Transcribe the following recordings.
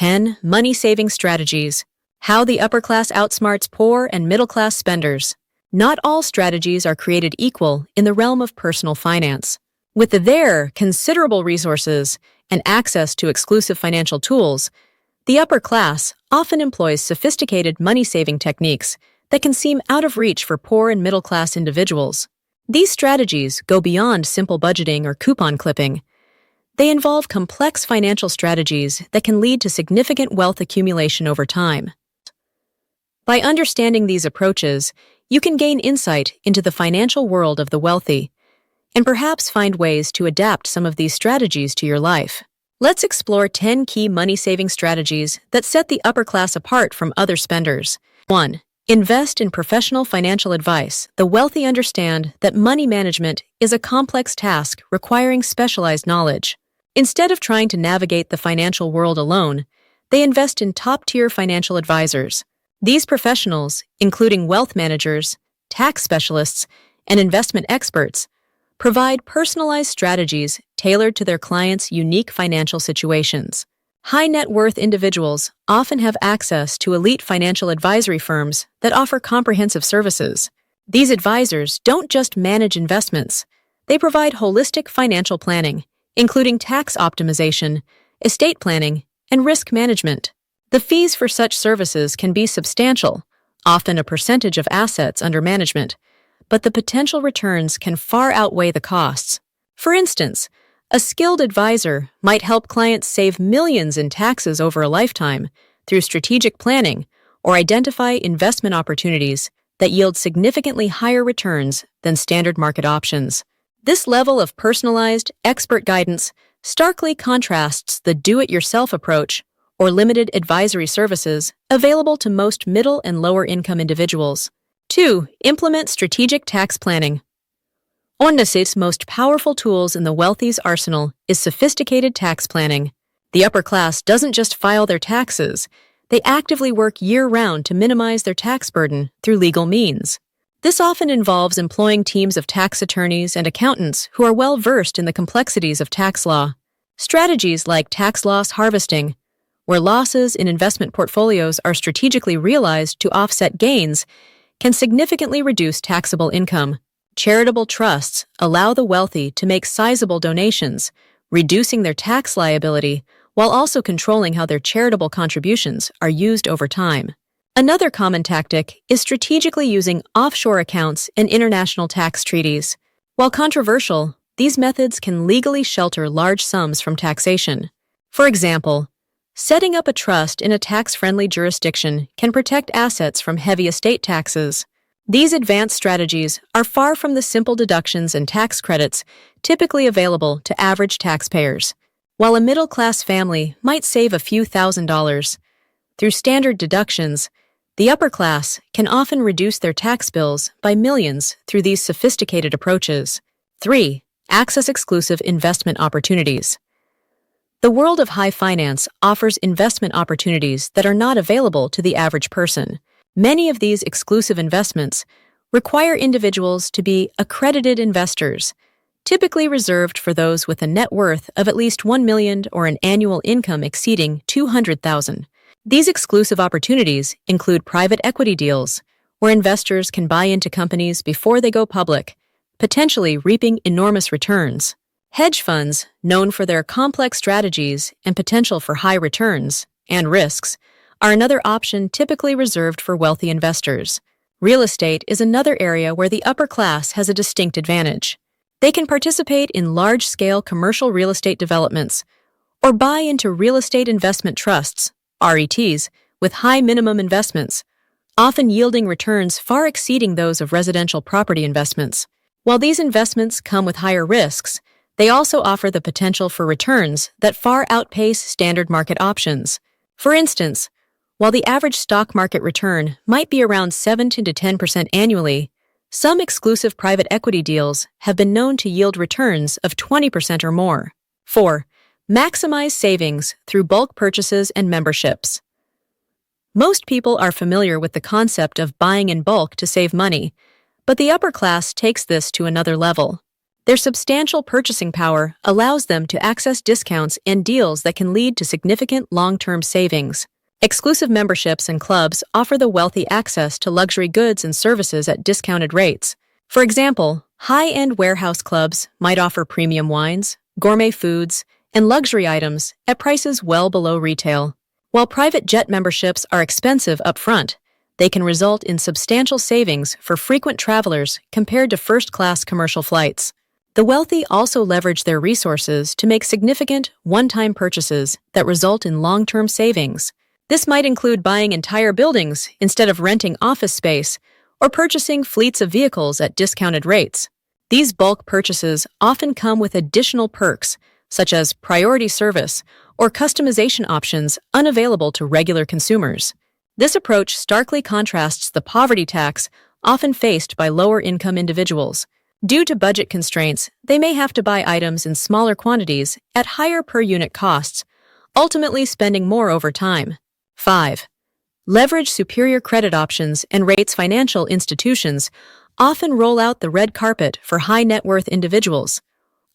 10 Money-Saving Strategies. How the upper class outsmarts poor and middle-class spenders. Not all strategies are created equal in the realm of personal finance. With their considerable resources and access to exclusive financial tools, the upper class often employs sophisticated money-saving techniques that can seem out of reach for poor and middle-class individuals. These strategies go beyond simple budgeting or coupon clipping. They involve complex financial strategies that can lead to significant wealth accumulation over time. By understanding these approaches, you can gain insight into the financial world of the wealthy and perhaps find ways to adapt some of these strategies to your life. Let's explore 10 key money-saving strategies that set the upper class apart from other spenders. 1. Invest in professional financial advice. The wealthy understand that money management is a complex task requiring specialized knowledge. Instead of trying to navigate the financial world alone, they invest in top-tier financial advisors. These professionals, including wealth managers, tax specialists, and investment experts, provide personalized strategies tailored to their clients' unique financial situations. High net worth individuals often have access to elite financial advisory firms that offer comprehensive services. These advisors don't just manage investments, they provide holistic financial planning, including tax optimization, estate planning, and risk management. The fees for such services can be substantial, often a percentage of assets under management, but the potential returns can far outweigh the costs. For instance, a skilled advisor might help clients save millions in taxes over a lifetime through strategic planning or identify investment opportunities that yield significantly higher returns than standard market options. This level of personalized, expert guidance starkly contrasts the do-it-yourself approach or limited advisory services available to most middle and lower-income individuals. 2. Implement strategic tax planning. One of its most powerful tools in the wealthy's arsenal is sophisticated tax planning. The upper class doesn't just file their taxes, they actively work year-round to minimize their tax burden through legal means. This often involves employing teams of tax attorneys and accountants who are well-versed in the complexities of tax law. Strategies like tax loss harvesting, where losses in investment portfolios are strategically realized to offset gains, can significantly reduce taxable income. Charitable trusts allow the wealthy to make sizable donations, reducing their tax liability while also controlling how their charitable contributions are used over time. Another common tactic is strategically using offshore accounts and international tax treaties. While controversial, these methods can legally shelter large sums from taxation. For example, setting up a trust in a tax-friendly jurisdiction can protect assets from heavy estate taxes. These advanced strategies are far from the simple deductions and tax credits typically available to average taxpayers. While a middle-class family might save a few $1,000s, through standard deductions, the upper class can often reduce their tax bills by millions through these sophisticated approaches. 3. Access exclusive investment opportunities. The world of high finance offers investment opportunities that are not available to the average person. Many of these exclusive investments require individuals to be accredited investors, typically reserved for those with a net worth of at least $1 million or an annual income exceeding $200,000. These exclusive opportunities include private equity deals, where investors can buy into companies before they go public, potentially reaping enormous returns. Hedge funds, known for their complex strategies and potential for high returns and risks, are another option typically reserved for wealthy investors. Real estate is another area where the upper class has a distinct advantage. They can participate in large-scale commercial real estate developments or buy into real estate investment trusts, RETs, with high minimum investments, often yielding returns far exceeding those of residential property investments. While these investments come with higher risks, they also offer the potential for returns that far outpace standard market options. For instance, while the average stock market return might be around 7 to 10% annually, some exclusive private equity deals have been known to yield returns of 20% or more. 4. Maximize savings through bulk purchases and memberships. Most people are familiar with the concept of buying in bulk to save money, but the upper class takes this to another level. Their substantial purchasing power allows them to access discounts and deals that can lead to significant long-term savings. Exclusive memberships and clubs offer the wealthy access to luxury goods and services at discounted rates. For example, high-end warehouse clubs might offer premium wines, gourmet foods, and luxury items at prices well below retail. While private jet memberships are expensive upfront, they can result in substantial savings for frequent travelers compared to first-class commercial flights. The wealthy also leverage their resources to make significant, one-time purchases that result in long-term savings. This might include buying entire buildings instead of renting office space or purchasing fleets of vehicles at discounted rates. These bulk purchases often come with additional perks, such as priority service or customization options unavailable to regular consumers. This approach starkly contrasts the poverty tax often faced by lower-income individuals. Due to budget constraints, they may have to buy items in smaller quantities at higher per-unit costs, ultimately spending more over time. 5. Leverage superior credit options and rates. Financial institutions often roll out the red carpet for high-net-worth individuals,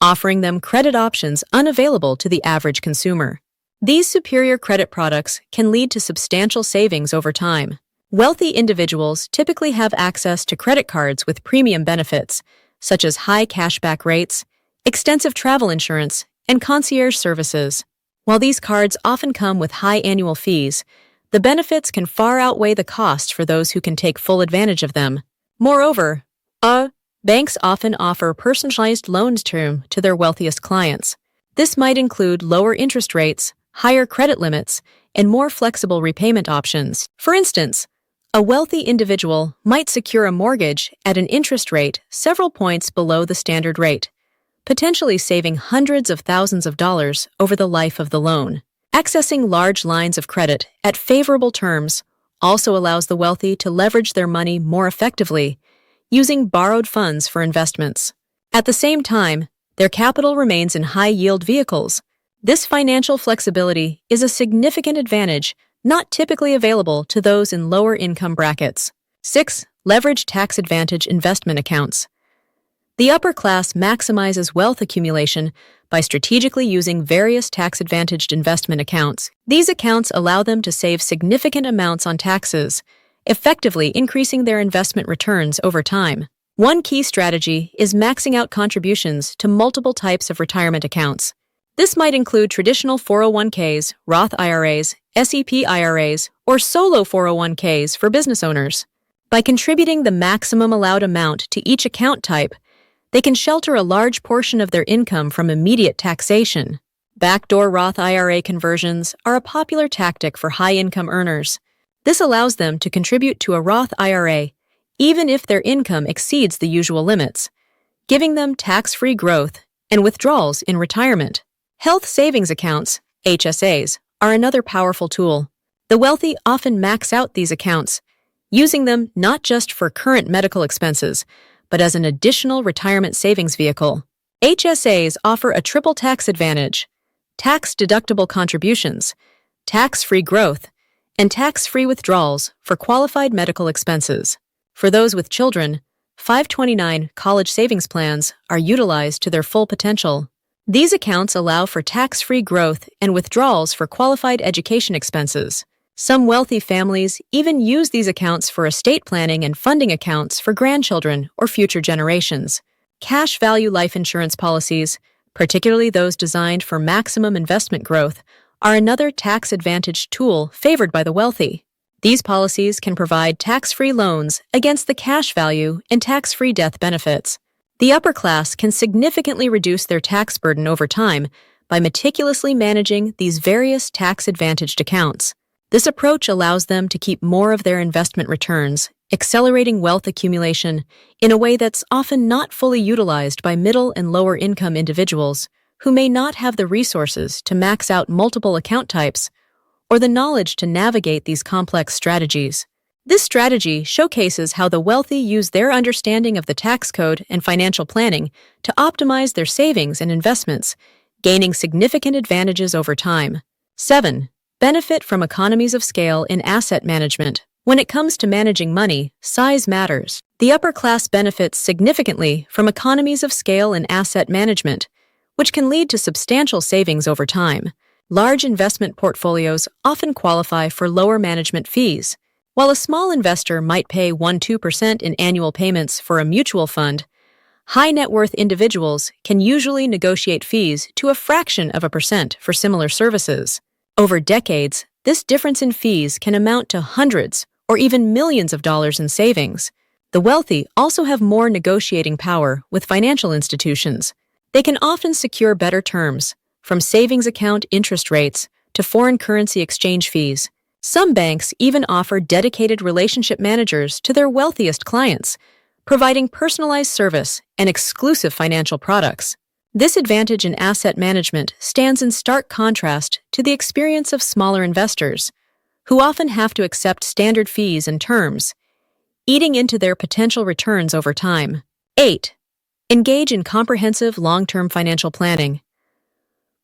offering them credit options unavailable to the average consumer. These superior credit products can lead to substantial savings over time. Wealthy individuals typically have access to credit cards with premium benefits, such as high cashback rates, extensive travel insurance, and concierge services. While these cards often come with high annual fees, the benefits can far outweigh the cost for those who can take full advantage of them. Moreover, banks often offer personalized loan terms to their wealthiest clients. This might include lower interest rates, higher credit limits, and more flexible repayment options. For instance, a wealthy individual might secure a mortgage at an interest rate several points below the standard rate, potentially saving hundreds of thousands of dollars over the life of the loan. Accessing large lines of credit at favorable terms also allows the wealthy to leverage their money more effectively, using borrowed funds for investments. At the same time, their capital remains in high-yield vehicles. This financial flexibility is a significant advantage not typically available to those in lower income brackets. 6. Leverage tax-advantage investment accounts. The upper class maximizes wealth accumulation by strategically using various tax-advantaged investment accounts. These accounts allow them to save significant amounts on taxes, effectively increasing their investment returns over time. One key strategy is maxing out contributions to multiple types of retirement accounts. This might include traditional 401ks, Roth IRAs, SEP IRAs, or solo 401ks for business owners. By contributing the maximum allowed amount to each account type, they can shelter a large portion of their income from immediate taxation. Backdoor Roth IRA conversions are a popular tactic for high-income earners. This allows them to contribute to a Roth IRA even if their income exceeds the usual limits, giving them tax-free growth and withdrawals in retirement. Health savings accounts, HSAs, are another powerful tool. The wealthy often max out these accounts, using them not just for current medical expenses, but as an additional retirement savings vehicle. HSAs offer a triple tax advantage: tax-deductible contributions, tax-free growth, and tax-free withdrawals for qualified medical expenses. For those with children, 529 college savings plans are utilized to their full potential. These accounts allow for tax-free growth and withdrawals for qualified education expenses. Some wealthy families even use these accounts for estate planning and funding accounts for grandchildren or future generations. Cash value life insurance policies, particularly those designed for maximum investment growth, are another tax-advantaged tool favored by the wealthy. These policies can provide tax-free loans against the cash value and tax-free death benefits. The upper class can significantly reduce their tax burden over time by meticulously managing these various tax-advantaged accounts. This approach allows them to keep more of their investment returns, accelerating wealth accumulation in a way that's often not fully utilized by middle and lower income individuals who may not have the resources to max out multiple account types or the knowledge to navigate these complex strategies. This strategy showcases how the wealthy use their understanding of the tax code and financial planning to optimize their savings and investments, gaining significant advantages over time. 7. Benefit from economies of scale in asset management. When it comes to managing money, size matters. The upper class benefits significantly from economies of scale in asset management, which can lead to substantial savings over time. Large investment portfolios often qualify for lower management fees. While a small investor might pay 1–2% in annual payments for a mutual fund, high net worth individuals can usually negotiate fees to a fraction of a percent for similar services. Over decades, this difference in fees can amount to hundreds or even millions of dollars in savings. The wealthy also have more negotiating power with financial institutions. They can often secure better terms, from savings account interest rates to foreign currency exchange fees. Some banks even offer dedicated relationship managers to their wealthiest clients, providing personalized service and exclusive financial products. This advantage in asset management stands in stark contrast to the experience of smaller investors, who often have to accept standard fees and terms, eating into their potential returns over time. 8. Engage in comprehensive long-term financial planning.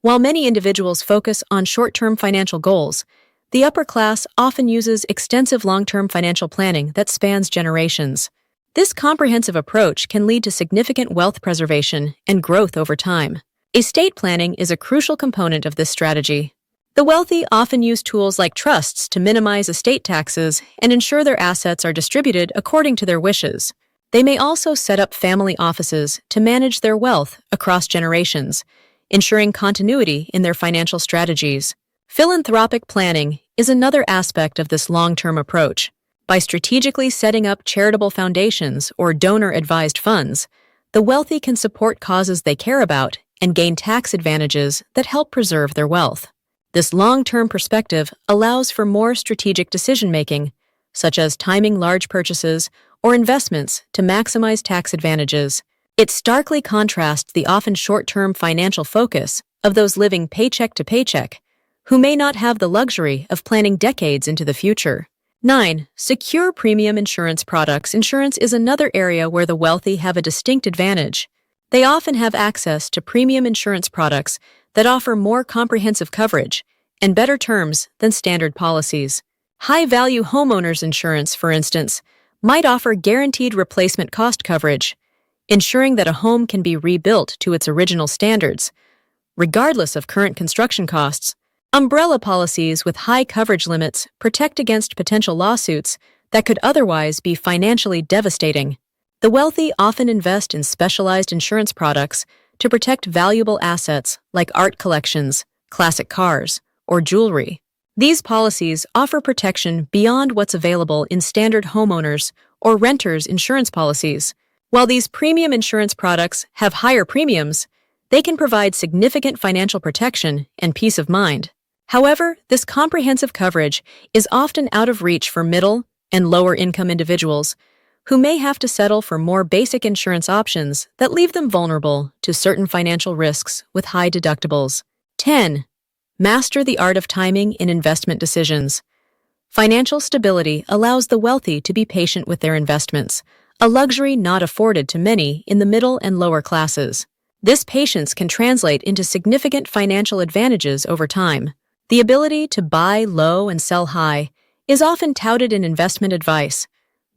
While many individuals focus on short-term financial goals, the upper class often uses extensive long-term financial planning that spans generations. This comprehensive approach can lead to significant wealth preservation and growth over time. Estate planning is a crucial component of this strategy. The wealthy often use tools like trusts to minimize estate taxes and ensure their assets are distributed according to their wishes. They may also set up family offices to manage their wealth across generations, ensuring continuity in their financial strategies. Philanthropic planning is another aspect of this long-term approach. By strategically setting up charitable foundations or donor-advised funds, the wealthy can support causes they care about and gain tax advantages that help preserve their wealth. This long-term perspective allows for more strategic decision-making, such as timing large purchases or investments to maximize tax advantages. It starkly contrasts the often short-term financial focus of those living paycheck to paycheck, who may not have the luxury of planning decades into the future. 9. Secure premium insurance products. Insurance is another area where the wealthy have a distinct advantage. They often have access to premium insurance products that offer more comprehensive coverage and better terms than standard policies. High-value homeowners insurance, for instance, might offer guaranteed replacement cost coverage, ensuring that a home can be rebuilt to its original standards, regardless of current construction costs. Umbrella policies with high coverage limits protect against potential lawsuits that could otherwise be financially devastating. The wealthy often invest in specialized insurance products to protect valuable assets like art collections, classic cars, or jewelry. These policies offer protection beyond what's available in standard homeowners or renters insurance policies. While these premium insurance products have higher premiums, they can provide significant financial protection and peace of mind. However, this comprehensive coverage is often out of reach for middle and lower-income individuals who may have to settle for more basic insurance options that leave them vulnerable to certain financial risks with high deductibles. 10. Master the art of timing in investment decisions. Financial stability allows the wealthy to be patient with their investments, a luxury not afforded to many in the middle and lower classes. This patience can translate into significant financial advantages over time. The ability to buy low and sell high is often touted in investment advice,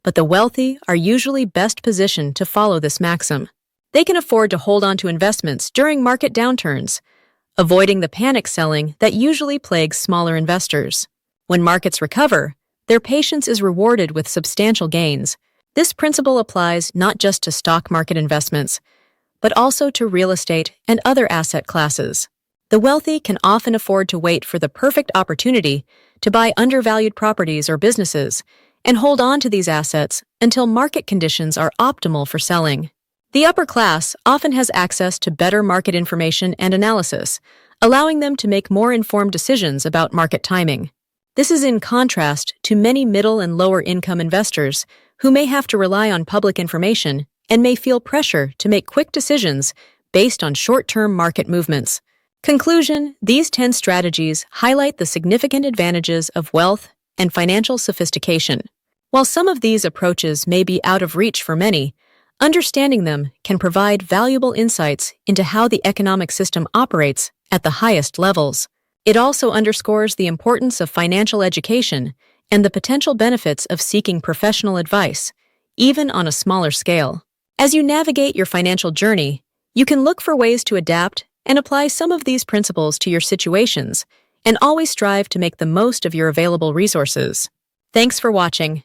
but the wealthy are usually best positioned to follow this maxim. They can afford to hold on to investments during market downturns, avoiding the panic selling that usually plagues smaller investors. When markets recover, their patience is rewarded with substantial gains. This principle applies not just to stock market investments, but also to real estate and other asset classes. The wealthy can often afford to wait for the perfect opportunity to buy undervalued properties or businesses and hold on to these assets until market conditions are optimal for selling. The upper class often has access to better market information and analysis, allowing them to make more informed decisions about market timing. This is in contrast to many middle and lower-income investors who may have to rely on public information and may feel pressure to make quick decisions based on short-term market movements. Conclusion: these 10 strategies highlight the significant advantages of wealth and financial sophistication. While some of these approaches may be out of reach for many, understanding them can provide valuable insights into how the economic system operates at the highest levels. It also underscores the importance of financial education and the potential benefits of seeking professional advice, even on a smaller scale. As you navigate your financial journey, you can look for ways to adapt and apply some of these principles to your situations, and always strive to make the most of your available resources. Thanks for watching.